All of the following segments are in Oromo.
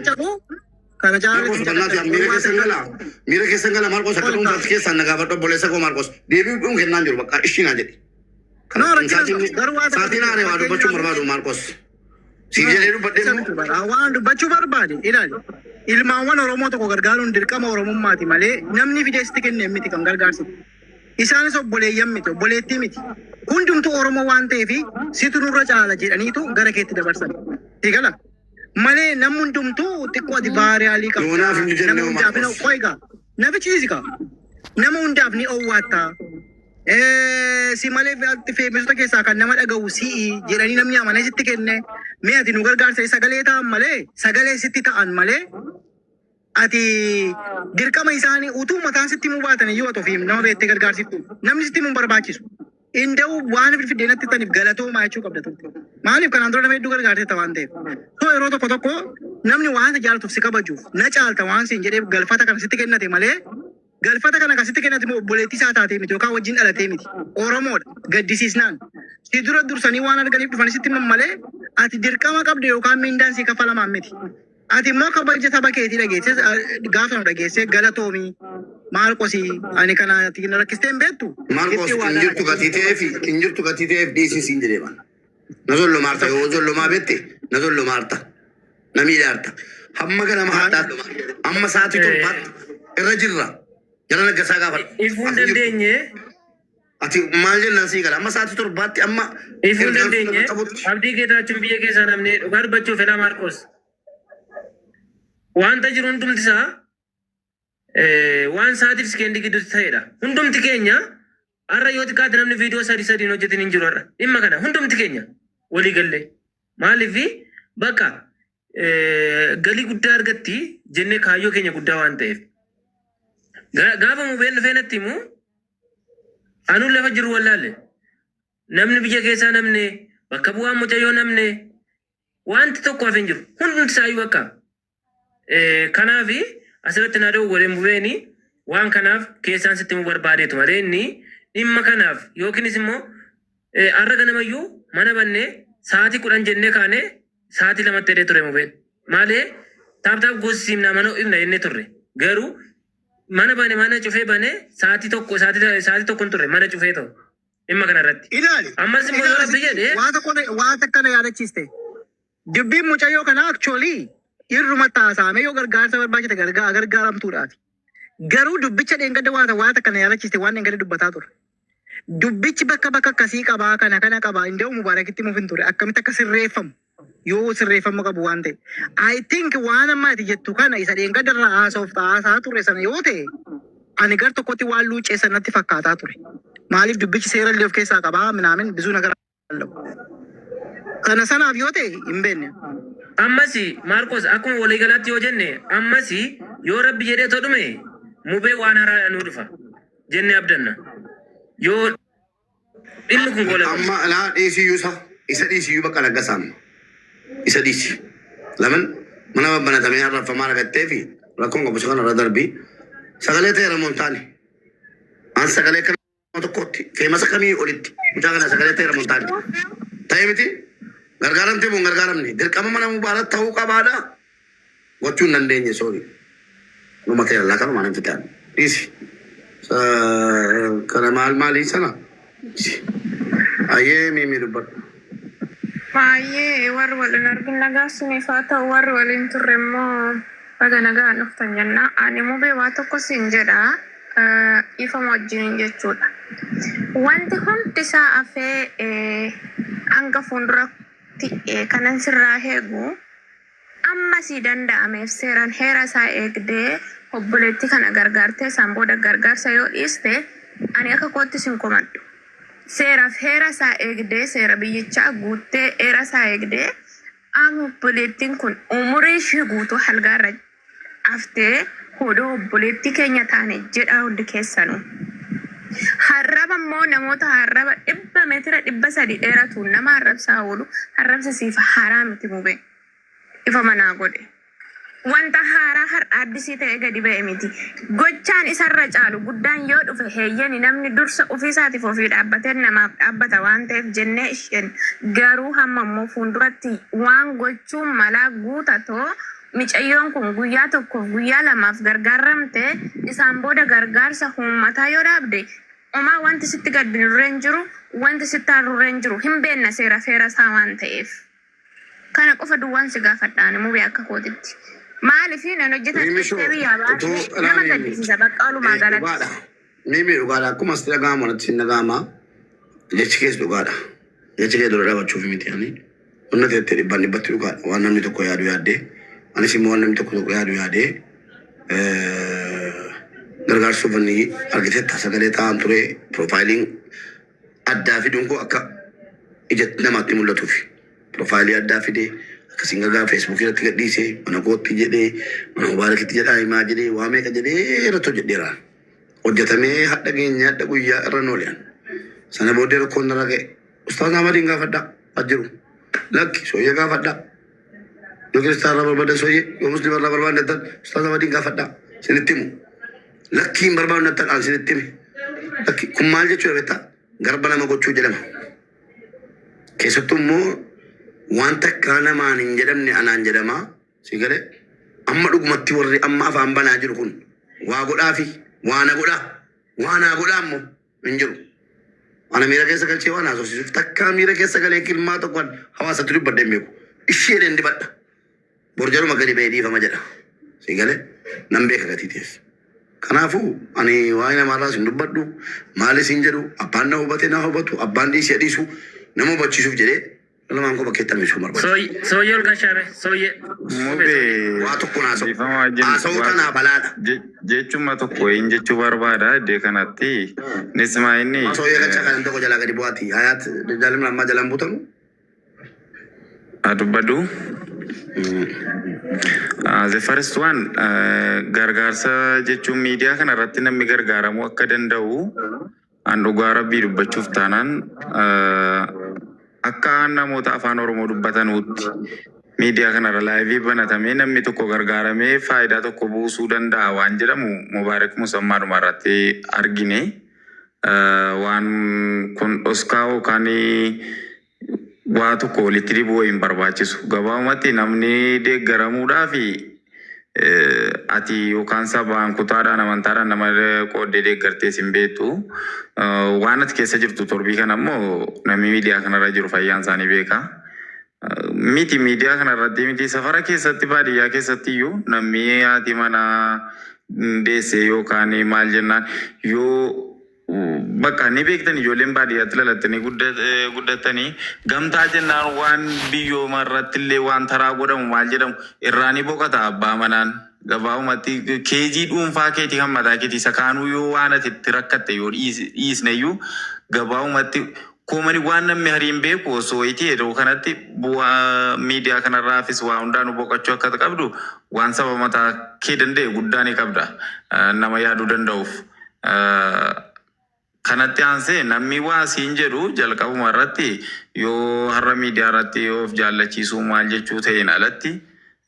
Chaku, kana jala. Marcos bannati mira che sengala Marcos akka unta ke sanna gabato bolesa ko Marcos debi un kennan jiru bakka ishina jedhi No, Satina ne wadu bachu barbadu Marcos Sijeleru bademu awandu bachu barbadi ilali ilma wan oromo to gargalun dirkama oromummaati male namni fidesti kenne miti kan gargarsi isaanis obboleeyyan miti obboleetti miti hundumtu oromo waan ta'eefi situ nurra caala jedhaniitu gara keetti dabarsan tigala male namundumtu xiqqoo ati baariyaali qaba Yoonaaf hin jenne nama qoyga nafichi isika nama hundaaf ni owwaata si male feebisoota keessaa kan nama dhaga'u si'i jedhanii namni amanee sitti kenne mee ati nu gargaarsa sagalee ta'an malee sagalee sitti ta'an malee ati dirqama isaanii utuu mataan sitti mu baatan iyyuu ati ofiif nama beettee gargaarsiftu namni sitti mu barbaachisu inda'u waan fideenatti taniif galatoomaa jechuu qabda turte maaliif kanaan dura nama hedduu gargaartee waan ta'eef so yeroo tokko tokko namni waan jaalatuuf si kabajuuf na caalta waan siin jedhee galfata kan sitti kennate malee galfata kana kasitti kennate moo obboleettii isaa taatee miti yookaan wajjin dhalatee miti Oromoodha gaddisiisnaan si dura dursanii waan arganiif dhufanii sitti malee ati dirqama qabda yookaan mindaan si kafalamaan miti ati immoo kabaja saba keetii dhageesse gaafa nu dhageesse galatoomii Marcos ani kana ati rakkistee hin beektu Marcos injirtu gatiteef DCC injireban nazollo marta yoo zollo ma bette nazollo marta namiidharta hamma kana mahadha amma saati torbaat irra jirra Jalan ke saga apa? Ifun dan denye. Ati maljil nasi kala. Amma saat itu berbati amma. Ifun dan denye. Abdi kita cumbiye ke sana हमने उगार बच्चों फेला Marcos. Wan tajir undum tisa. Wan saat itu skendi gitu saya. Undum tikenya. Arra yoti kader हमने video sari nojetin injur arra. Imma kana undum tikenya. Wali galle. Malifi baka. Gali gudda argatti jenne kayo kenya gudda wan ta'ef. Gaafa mobile feenatti mu anu lafa jiru wallaale namni biyya keessaa namne bakka bu'aan mucayyoo namne wanti tokko hafin jiru hundi isaayyuu akka kanaafi asirratti na dha'u waliin bu'eeni waan kanaaf keessaan sitti mu barbaadeetu malee inni dhimma kanaaf yookiinis immoo arra ganamayyuu mana banne sa'aatii 10 jennee kaane sa'aatii 2 ta'ee ture mobile maalee taaptaap goosisimna mana ibna jennee turre garuu mana bane mana cufee bane saati tokko turre mana cufee ta'u imma kana irratti ilaali ammas immoo yoo rabbi jedhe waan akkana yaadachiiste dubbiin mucayyoo kana actually irruma taasaame yoo gargaarsa barbaachite gargaaramtuudhaati garuu dubbicha dheengadda waan akkana yaadachiiste waan dheengadda dubbataa ture dubbichi bakka akkasii qabaa kana qabaa inda'u mubaarakitti muufin ture akkamitti akka sirreeffamu yoo sirreeffamu qabu waan ta'e I think waan amma ati jettu kana isa dheengadda irraa haasaa ture sana yoo ta'e ani gar tokkotti waan luucee sanatti fakkaataa ture maaliif dubbichi seera illee of keessaa qabaa minaamin bisuu nagara kana sanaaf yoo ta'e hin beekne ammasi Marcos akkuma walii galaatti yoo jenne ammasi yoo rabbi jedhee todhume mubee waan haraa nu dhufa jenne abdanna yoo inni kun gola amma la DCU isa DCU bakka laggasaan isa DC laman mana babbana tamee harrafa maara gattee fi rakkoon qabu kana irra darbii sagalee ta'e ramontaani an sagalee kana tokkotti feemasa kamii olitti mucaa kana sagalee ta'e ramontaani ta'e miti gargaaramtee mun gargaaramne dirqama mana mubaarat ta'uu qabaadha gochuun dandeenye soori numa ta'e allaa kanuma nan fitaan dhiisi kana maalii sana ayyee miimii dubbadhu Baay'ee warri waliin argin nagaa suniif haa ta'u warri waliin turre immoo baga nagaa dhuftan jenna. Ani mubee waa tokko siin jedha ifama wajjin jechuudha. Wanti hundi isaa hafee hanga fuulduratti kanan sirraa eegu amma sii danda'ameef seeraan heera isaa eegdee obboleettii kana gargaartee isaan booda gargaarsa yoo dhiiste ani akka kootti sin komadhu. Seeraaf heera isaa eegdee seera biyyichaa guuttee heera isaa eegdee amma obboleettiin kun umurii ishee guutuu halgaarra haftee hodoo obboleettii keenya taane jedha hundi keessanuu. Harraba immoo namoota harraba 100 meetira 300 dheeratu nama harrabsaa oolu harrabsisiif haraa miti mubee ifa manaa godhe. Wanta haaraa har'aaddisii ta'e gadi ba'e miti. Gochaan isarra caalu guddaan yoo dhufe heeyyani namni dursa ofiisaatiif ofii dhaabbatee namaaf dhaabbata waan ta'eef jennee isheen garuu hamma immoo fuulduratti waan gochuun malaa guutatoo Mucayyoon kun guyyaa tokkoof guyyaa lamaaf gargaaramte isaan booda gargaarsa uummataa yoo dhaabde omaa wanti sitti gaddurreen jiru wanti sitti harrurreen jiru hin beekna seera isaa waan ta'eef. Kana qofa duwwaan si gaafadhaan mubee akka kootitti. Maaliif nan hojjetan seerii yaabaa nama gaddisiisa bakka oolumaa galatti. Mimi dhugaadha akkuma as dhaga'amu natti hin dhaga'ama. Jechi keessa dhugaadha. Jechi kee dura dhaabachuuf miti ani. Wanna ta'e dhibbaan dhibbatti dhugaadha. Waan namni tokko yaadu yaaddee. Anis immoo waan namni tokko yaadu yaadee. Gargaarsa uffanni argiteetta sagalee ta'an ture piroofaayiliin addaa fiduun koo akka ija namaatti mul'atuuf. Piroofaayilii addaa fidee akkasiin gargaara feesbuukii irratti gadhiisee mana kootti jedhee mana mobaayiliitti jedhaa himaa jedhee waa meeqa jedhee irratti hojjedheera. Hojjetamee hadha keenya hadha guyyaa irra noolean. Sana booddee rakkoon irra ga'e. Ustaaz Ahmadiin gaafadhaa ajjiru. Lakki sooyyee gaafadhaa. Yoo kiristaanaa barbaadan sooyyee yoo musliimarraa barbaadan Ustaaz Ahmadiin gaafadhaa. Sinitti himu. Lakkiin barbaadu nattan aan sinitti hime. Lakki kun maal jechuudha beektaa? Garba nama gochuu jedhama. Keessattuu immoo wanta akka namaan hin jedhamne anaan jedhamaa. Si galee amma dhugumatti warri amma afaan banaa jiru kun waa godhaafi. Waana godhaa ammoo hin jiru. Ana miira keessa galchee waan haasofsiisuuf takkaa miira keessa galee kilmaa tokkoon hawaasatti dubbadde hin beeku. Ishee dendibadha. Borjaruma gadi ba'ee dhiifama jedha. Si galee nan beeka gatiitiif. Kanaafuu ani waa'ee namaarraas hin dubbadhu. Maalis hin jedhu abbaan na hubate na hubatu abbaan dhiisee dhiisu nama hubachiisuuf jedhee lamaan koo bakkeetti hambisuu barbaada. Sooyyee ol gashaame sooyyee. Waa tokko haasa'uu tanaa balaadha. Jechuma tokko hin jechuu barbaada iddoo kanatti nismaa inni. Sooyyee gachaa kan tokko jalaa gadi bu'aati. Hayaat jaalimna ammaa jalaan buutamu. Adubbadhu. The first one gargaarsa jechuun miidiyaa kana irratti namni gargaaramuu akka danda'u an dhugaa rabbii dubbachuuf taanaan akka namoota afaan Oromoo dubbatanuutti miidiyaa kanarra laayivii banatamee namni tokko gargaaramee faayidaa tokko buusuu danda'a waan jedhamu Mubaarak Musammaadhuma irratti argine. Waan kun dhoskaa yookaan waa tokko walitti dhibuu hin barbaachisu. Gabaabumatti namni deeggaramuudhaa fi ati yookaan sabaan kutaadhaan amantaadhaan nama qooddee deeggartee sin beektu. Waan ati keessa jirtu torbii kana ammoo namni miidiyaa kanarra jiru fayyaan isaanii beeka. Miti miidiyaa kanarratti miti safara keessatti baadiyyaa keessatti iyyuu namni haati mana deessee yookaan maal jennaan yoo bakka ni beektan ijoolleen baadiyyaatti lalattanii guddatanii gamtaa jennaan waan biyyooma irratti illee waan taraa godhamu maal jedhamu irraa ni boqota abbaa manaan. Gabaabumatti keejii dhuunfaa keetii kan mataa keetii isa kaanuu yoo waan ati itti rakkatte yoo dhiisne iyyuu gabaabumatti koomani waan namni hariin beeku osoo itti yeroo kanatti bu'aa miidiyaa kanarraafis waa hundaanuu boqochuu akka qabdu waan saba mataa kee danda'e guddaa ni qabda nama yaaduu danda'uuf. Kanatti aansee namni waa siin jedhu jalqabuma irratti yoo har'a miidiyaa irratti of jaallachiisuu maal jechuu ta'een alatti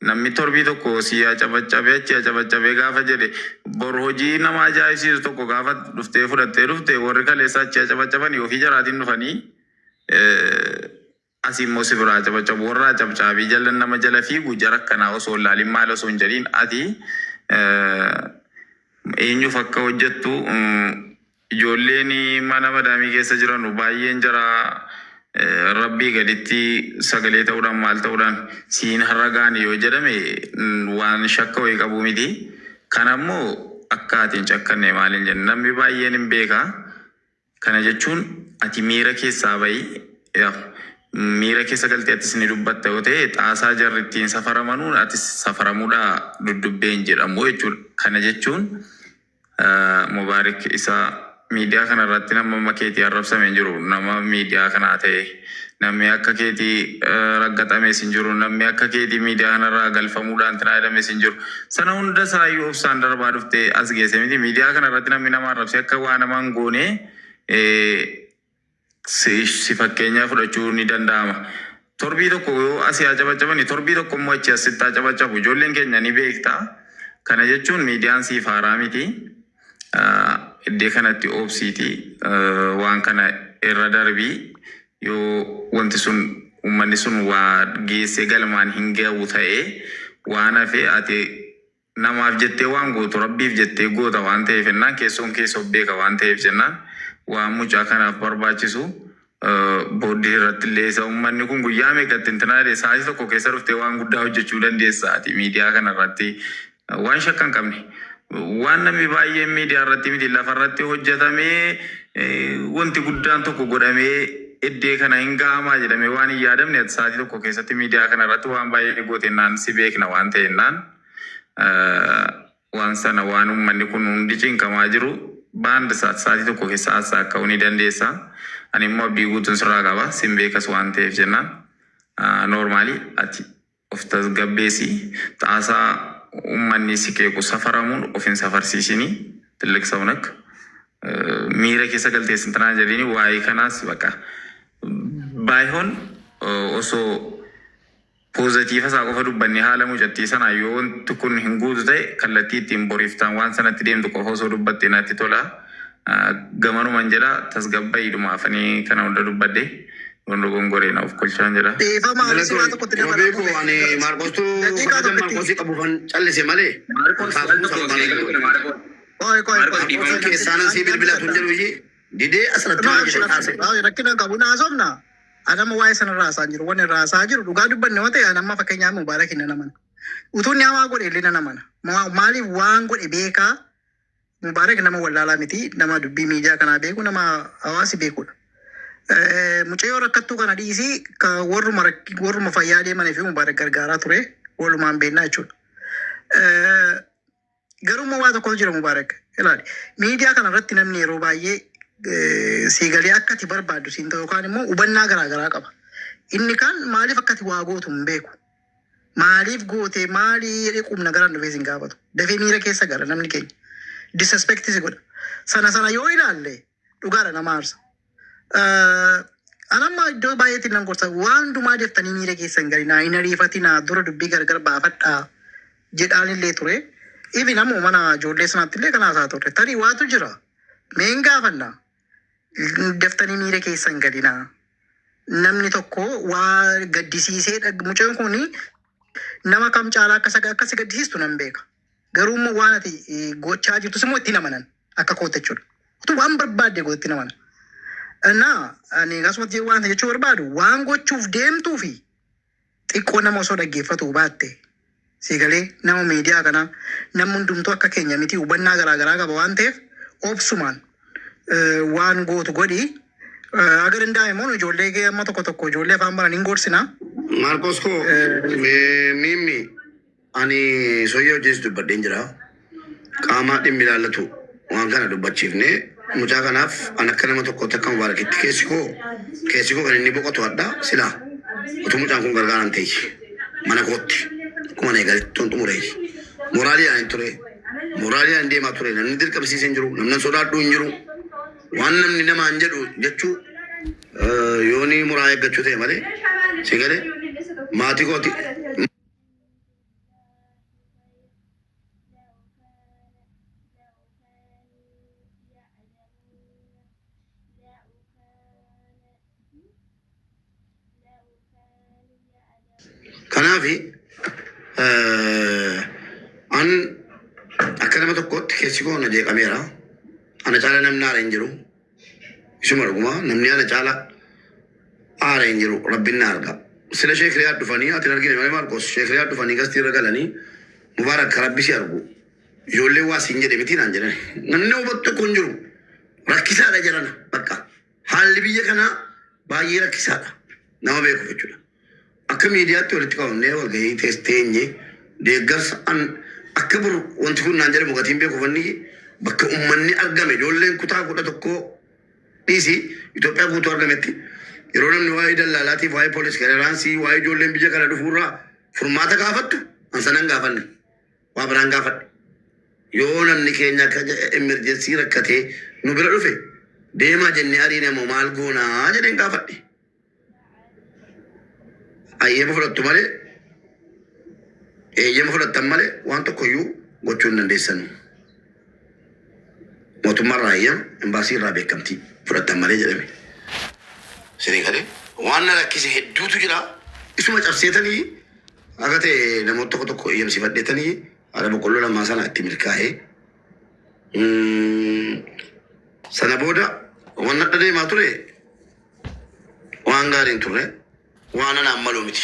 namni torbii tokko si cabacabee gaafa jedhe bor hojii nama ajaa'ibsiisu tokko gaafa dhuftee fudhattee dhufte warri kaleessaa achi cabacabanii ofii jaraatiin dhufanii asii immoo si biraa cabacabu warraa cabcaabii jallan nama jala fiigu jara akkanaa osoo laalin maal osoo hin jedhiin ati eenyuuf akka hojjettu ijoolleen mana madaamii keessa jiran baay'een jara rabbii gaditti sagalee ta'uudhaan maal ta'uudhaan siin harragaan yoo jedhame waan shakka wayii qabu miti. Kanammoo akka atiin cakkanne maaliin jenna namni baay'een hin beeka. Kana jechuun ati miira keessaa bahi miira keessa galtee atis ni dubbatta yoo ta'e xaasaa jarri ittiin safaramanuun atis safaramuudhaa duddubbeen jedhamu jechuudha. Kana jechuun Mubaarak isa miidiyaa kanarratti nama keetii arrabsamee jiru nama miidiyaa kanaa ta'e namni akka keetii raggaxamees hin jiru namni akka keetii miidiyaa kanarraa galfamuudhaan tinaadamees hin jiru sana hunda saayyuu obsaan darbaa dhuftee as geesse miti miidiyaa kanarratti namni nama arrabse akka waa namaan goone si fakkeenyaa fudhachuu ni danda'ama. Torbii tokko yoo asii haa cabacabani torbii tokko immoo achi asitti haa cabacabu ijoolleen keenya ni beekta. Kana jechuun miidiyaan siif haaraa miti. Iddoo kanatti obsiiti waan kana irra darbii yoo wanti sun uummanni sun waa geessee galmaan hin ga'u ta'ee waan hafe ati namaaf jettee waan gootu rabbiif jettee goota waan ta'eef jennaan keessoon keessoo beeka waan ta'eef jennaan waan mucaa kanaaf barbaachisu booddee irratti illee isa uummanni kun guyyaa meeqatti intinaalee sa'aatii tokko keessa dhuftee waan guddaa hojjechuu dandeessa ati miidiyaa kanarratti waan shakka hin qabne. Waan namni baay'een miidiyaa irratti miti lafa irratti hojjetamee wanti guddaan tokko godhamee iddee kana hin ga'amaa jedhamee waan hin yaadamne sa'aatii tokko keessatti miidiyaa kana irratti waan baay'ee gootennaan si beekna waan ta'ennaan waan sana waan uummanni kun hundi cinqamaa jiru baanda sa'aatii tokko keessa haasaa akka ni dandeessa. Ani immoo abdii guutuun sirraa qaba sin beekas waan ta'eef jennaan noormaali ati of tasgabbeessi xaasaa uummanni si keeku safaramuun of hin safarsiisini tilliqsa unak miira keessa galtees intanaa jedhini waa'ee kanaas baqa baay'oon osoo poozitiifa isaa qofa dubbanni haala mucattii sana yoo wanti kun hin guutu ta'e kallattii ittiin boriiftaan waan sanatti deemtu qofa osoo dubbatte natti tola. Gamanuman jedha tasgabbaa'idhuma afanii kana hunda dubbadde wando gongoree na of kolchaan jedha. Dhiifama anis waa tokkotti dabalaa Beeku ani Maarqostu kabajan Maarqosii qabufan callise malee. Keessaanan si bilbilatu hin jedhu iyyee didee asirratti rakkina qabu naasofna. Adama waa'ee sanarraa haasaan jiru wanni irraa haasaa jiru dhugaa dubbanne waan ta'e anamma fakkeenyaaf Mubaarak hin namana. Utuu inni hamaa godhe illee namana. Maaliif waan godhe beekaa Mubaarak nama wallaalaa miti nama dubbii miidiyaa kanaa beeku nama hawaasi beekudha. Mucayyoo rakkattuu kana dhiisii warruma fayyaa deemanii fi Mubaarak gargaaraa ture walumaan beennaa jechuudha. Garuu waa tokkotu jira Mubaarak ilaali miidiyaa kana irratti namni yeroo baay'ee siigalee akka ati barbaaddu siin ta'u yookaan immoo hubannaa garaagaraa qaba. Inni kan maaliif akka ati waa gootu hin beeku. Maaliif gootee maalii qubna garaan dhufee siin gaafatu. Dafee miira keessa gara namni keenya. Disrespecti si godha. Sana yoo ilaalle dhugaadha nama aarsa. Anamma iddoo baay'eetti nan gorsa waan hundumaa deeftanii miira keessa hin galinaa hin ariifatinaa dura dubbii gargar baafadhaa jedhaan illee ture. Ifi namoo mana ijoollee sanaatti illee kana haasaa turre. Tarii waatu jira. Mee hin gaafannaa. Deeftanii miira keessa hin galinaa. Namni tokko waa gaddisiisee mucaan kun nama kam caalaa akkasi gaddisiistu nan beeka. Garuu immoo waan ati gochaa jirtus immoo itti namanan akka koote jechuudha. Utuu waan barbaadde goote itti namanan. Ani akkasumatti waan jechuu barbaadu waan gochuuf deemtuu fi xiqqoo nama osoo dhaggeeffatu baatte siigalee nama miidiyaa kana namni hundumtuu akka keenya miti hubannaa garaagaraa qaba waan ta'eef obsumaan waan gootu godhi. Agar hin daa'imman ijoollee amma tokko ijoollee afaan baran hin gorsinaa. Maarqos koo Mimmi ani soyyoo hojjeessu dubbadheen jira. Qaamaa dhimmi ilaallatu waan kana dubbachiifne mucaa kanaaf an akka nama tokkotti akka Mubaarakitti keessi koo kan inni boqotu adda silaa utuu mucaan kun gargaaraan ta'e mana kootti akkuma na eegaletti toon xumure mooraaliyaan hin ture mooraaliyaan deemaa ture namni dirqamsiisee hin jiru namni sodaadhuu hin jiru. Waan namni namaan jedhu jechuu yooni muraa eeggachuu ta'e malee si galee maatii kooti. Kanaafi an akka nama tokkotti keessi koo na jeeqameera. Ana caalaa namni aara hin jiru. Isuma dhuguma namni ana caalaa aara hin jiru rabbiin na arga. Sila sheekiriyaa dhufanii ati argine malee Maarqos sheekiriyaa dhufanii gastii irra galanii Mubaarak rabbi si argu. Ijoollee waa siin jedhe miti naan jedhan. Namni hubattu tokko hin jiru. Rakkisaadha jedhana bakka. Haalli biyya kanaa baay'ee rakkisaadha. Nama beeku jechuudha. Akka miidiyaatti walitti qabamnee walgahii teesteenye deeggarsa akka buru wanti kun naan jedhamu gatiin beeku fanni bakka uummanni argame ijoolleen kutaa 11 dhiisi Itoophiyaa guutuu argametti yeroo namni waa'ee dallaalaatiif waa'ee poolis galeraansii waa'ee ijoolleen biyya kana dhufuurraa furmaata gaafattu ansanan gaafanne waa biraan gaafadhe yoo namni keenya akka emerjensii rakkatee nu bira dhufe deemaa jennee ariine moo maal goonaa jedheen gaafadhe. Ayyama fudhattu malee eeyyama fudhattan malee waan tokkoyyuu gochuu hin dandeessanu. Mootummaan raayyaa embaasii irraa beekamtii fudhattan malee jedhame. Sirii galee waan na rakkise hedduutu jira. Isuma cabseetanii Agate namoota tokko tokko eeyyamsifadheetanii haadha boqqolloo lamaa sana itti milkaa'ee sana booda waan adda deemaa ture waan gaariin turre waan anaan maluu miti.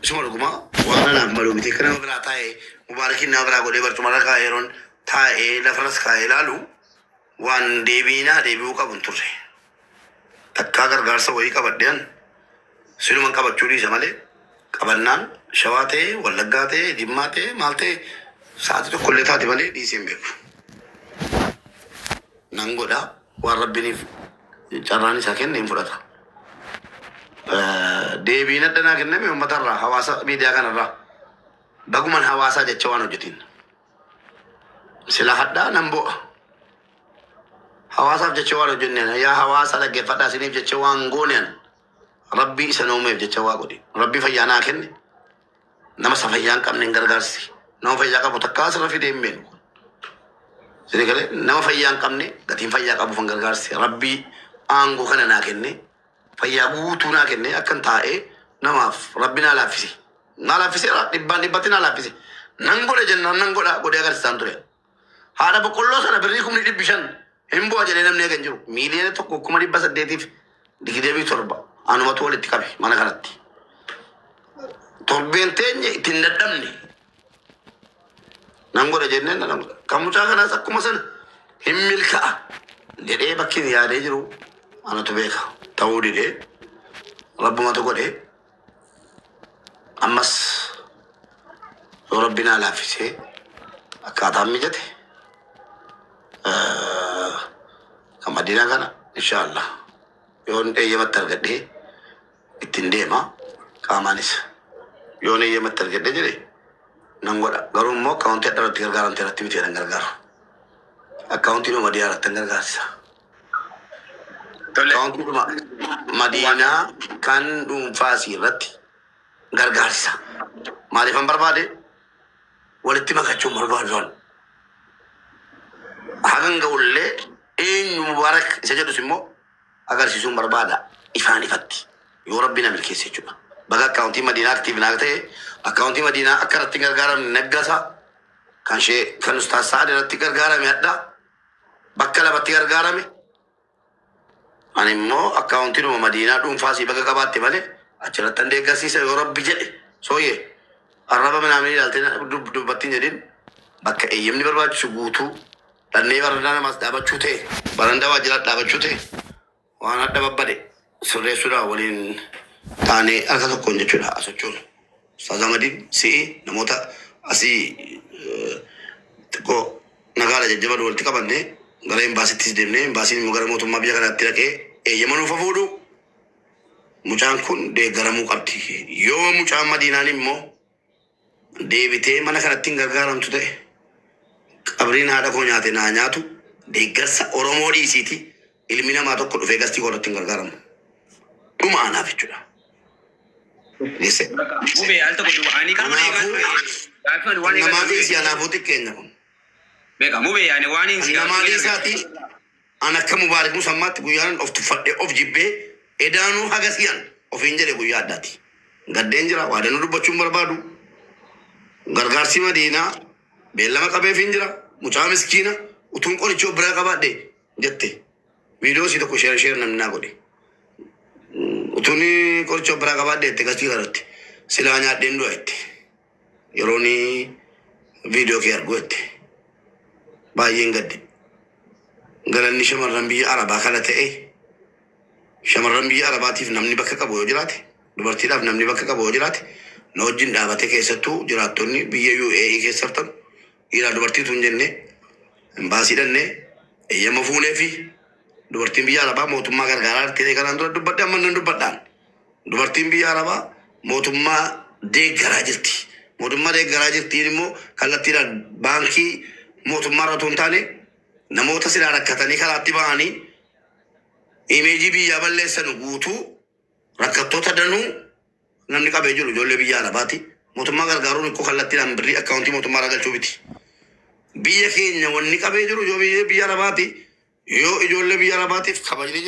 Isuma dhugumaa waan anaan maluu miti. Kana nama biraa taa'ee mubaarakiin nama biraa godhee barcuma irra kaa'ee yeroon taa'ee lafarras kaa'ee ilaalu waan deebi'uu qabu hin turre. Takkaa gargaarsa wayii qabadheen siluman qabachuu dhiisa malee qabannaan shawaa ta'e wallaggaa ta'e jimmaa ta'e maal ta'e sa'aatii tokkollee taate malee dhiisee hin beeku. Nan godha waan rabbiiniif carraan isaa kenne hin fudhata. Deebiin addanaa kenname uummatarraa hawaasa miidiyaa kanarraa baguman hawaasaa jecha waan hojjetiin. Sila hadhaa nan bo'a. Hawaasaaf jecha waan hojjenneen yaa hawaasa dhaggeeffadhaa isiniif jecha waan gooneen rabbii isa uumeef jecha waa godhe. Rabbii fayyaa naa kenne nama isa fayyaa hin qabne hin gargaarsi. Nama fayyaa qabu takkaa asirra fidee hin beeku. Sini galee nama fayyaa hin qabne gatiin fayyaa qabuuf hin gargaarsi. Rabbii aangoo kana naa kenne fayyaa guutuu naa kenne akkan taa'ee namaaf rabbi naa laaffise. Naa laaffise dhibbatti naa laaffise. Nan godhe jennaan nan godha godhee agarsiisaan ture. Haadha boqqolloo sana birrii 500,000 hin bu'a jedhee namni eegan jiru. Miiliyoona tokko 827 anumatu walitti qabe mana kanatti. Torbeen teenye ittiin dadhabne. Nan godha jenneen nan godha. Kan mucaa kanaas akkuma sana hin milka'a jedhee bakki yaadee jiru anatu beeka. Ta'uu didee rabbumatu godhee ammas yoo rabbi naa laaffisee akkaataan mijate kan Madiinaa kana inshaallah yoon eeyyamatti argadhee ittiin deema qaamaanis yoon eeyyamatti argadhee jedhe nan godha. Garuu immoo akkaawuntii adda irratti gargaaramte irratti bitee nan gargaaru. Akkaawuntiin Madiinaa irratti nan gargaarsa. Akkaawuntiin Madiinaa kan dhuunfaasii irratti gargaarsa. Maaliifan barbaade walitti makachuun barbaadu. Hagan ga'ullee eenyu mubaarak isa jedhus immoo agarsiisuun barbaada ifaan ifatti yoo rabbi na milkeesse jechuudha. Baga akkaawuntii Madiinaa aktiiv naa ta'e akkaawuntii Madiinaa akka irratti gargaaramne naggasa kan ishee kan ustaas Sa'ad irratti gargaarame hadhaa bakka lamatti gargaarame ani immoo akkaawuntii Madiinaa dhuunfaasii baga qabaatte malee achirratti an deeggarsiisa yoo rabbi jedhe sooyyee arraba minaamni ilaaltee dubbattiin jedhin bakka eeyyamni barbaachisu guutuu dhannee barandaa namaas dhaabachuu ta'e barandaa waajjiraatti dhaabachuu ta'e waan adda babbade sirreessuudhaan waliin taanee harka tokkoon jechuudha asochuun. Ustaaz Ahmadiin si'i namoota asii xiqqoo nagaadha jajjaban walitti qabannee gara imbaasittis deemnee imbaasiin immoo gara mootummaa biyya kanaatti dhaqee eeyyama nuuf fuudhu mucaan kun deeggaramuu qabdi. Yoo mucaan Madiinaan immoo deebitee mana kanatti hin gargaaramtu ta'e qabriin haadha koo nyaate naa nyaatu deeggarsa Oromoo dhiisiiti ilmi namaa tokko dhufee gastii koorratti hin gargaaramu. Dhuma anaaf jechuudha. Mubee al tokko du'anii kan namaa dhiisii anaafuu xiqqeenya kun. Beeka mubee yaani waan hin namaa dhiisaati an akka mubaarak musammaatti guyyaan of tuffadhee of jibbee edaanuu haga si'an ofiin jedhe guyyaa addaati. Gaddeen jira waadanuu dubbachuun barbaadu. Gargaarsi Madiinaa beellama qabeef hin jira. Mucaa miskiina utuun qorichoo biraa qabaadhe jette. Viidiyoo si tokko sheer namni naa godhe. Utuun qorichoo biraa qabaadhe jette gastii kanatti. Silaa nyaadheen du'a jette. Yeroon viidiyoo kee argu jette. Baay'een gadde. Galanni shamarran biyya Arabaa kana ta'e shamarran biyya Arabaatiif namni bakka qabu yoo jiraate dubartiidhaaf namni bakka qabu yoo jiraate na wajjin dhaabate keessattuu jiraattonni biyya UAE keessa jirtan dhiiraa dubartiitu hin jenne imbaasii dhannee eeyyama fuunee fi dubartiin biyya Arabaa mootummaa gargaaraa artee kanaan dura dubbadde amma nan dubbadhaan dubartiin biyya Arabaa mootummaa deeggaraa jirti. Mootummaa deeggaraa jirtiin immoo kallattiidhaan baankii mootummaa irra otoo hin taane namoota silaa rakkatanii karaatti ba'anii imeejii biyyaa balleessan guutuu rakkattoota danuu namni qabee jiru ijoollee biyya Arabaati. Mootummaa gargaaruun ikkoo kallattiidhaan birrii akkaawuntii mootummaa irraa galchuu miti. Biyya keenya wanni qabee jiru yoo biyya Arabaati yoo ijoollee biyya Arabaatiif kabajni